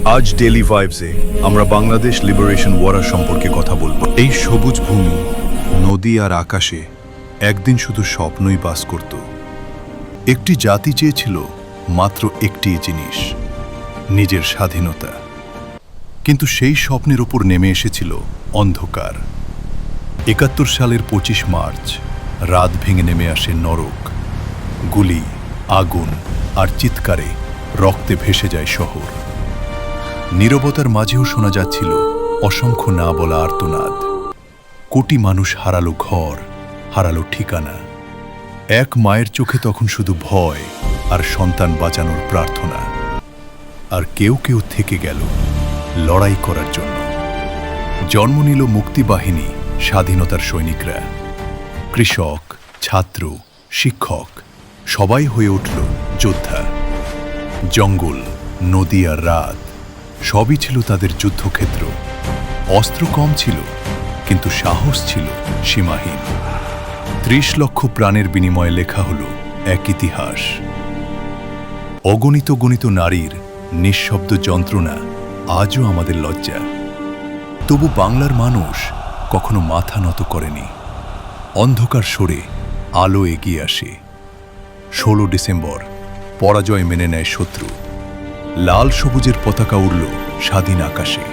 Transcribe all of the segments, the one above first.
আজ ডেইলি ভাইবসে আমরা Bangladesh liberation war সম্পর্কে কথা বলবো। এই সবুজ ভূমি, নদী আর আকাশে একদিন শুধু স্বপ্নই বাস করত। একটি জাতি চেয়েছিল মাত্র একটি জিনিস, নিজের স্বাধীনতা। কিন্তু সেই স্বপ্নের উপর নেমে এসেছিল অন্ধকার। ৭১ সালের ২৫ মার্চ রাত ভেঙে নেমে আসে নরক। গুলি, আগুন আর চিৎকারে রক্তে ভেসে যায় শহর। নীরবতার মাঝেও শোনা যাচ্ছিল অসংখ্য না বলা আর্তনাদ। কোটি মানুষ হারালো ঘর, হারালো ঠিকানা। এক মায়ের চোখে তখন শুধু ভয় আর সন্তান বাঁচানোর প্রার্থনা। আর কেউ কেউ থেকে গেল লড়াই করার জন্য। জন্ম নিল মুক্তিবাহিনী, স্বাধীনতার সৈনিকরা। কৃষক, ছাত্র, শিক্ষক সবাই হয়ে উঠল যোদ্ধা। জঙ্গল, নদী আর রাত সবই ছিল তাদের যুদ্ধক্ষেত্র। অস্ত্র কম ছিল, কিন্তু সাহস ছিল সীমাহীন। ৩০ লক্ষ প্রাণের বিনিময়ে লেখা হলো এক ইতিহাস। অগণিত গণিত নারীর নিঃশব্দ যন্ত্রণা আজও আমাদের লজ্জা। তবু বাংলার মানুষ কখনো মাথা নত করেনি। অন্ধকার সরে আলো এগিয়ে আসে। ১৬ ডিসেম্বর পরাজয় মেনে নেয় শত্রু। লাল সবুজের পতাকা উড়ল স্বাধীন আকাশে।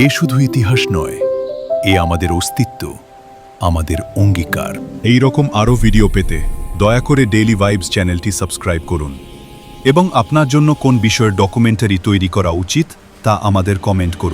এ শুধু ইতিহাস নয়, এ আমাদের অস্তিত্ব, আমাদের অঙ্গীকার। এই রকম আরও ভিডিও পেতে দয়া করে ডেইলি ভাইবস চ্যানেলটি সাবস্ক্রাইব করুন এবং আপনার জন্য কোন বিষয়ের ডকুমেন্টারি তৈরি করা উচিত তা আমাদের কমেন্ট করুন।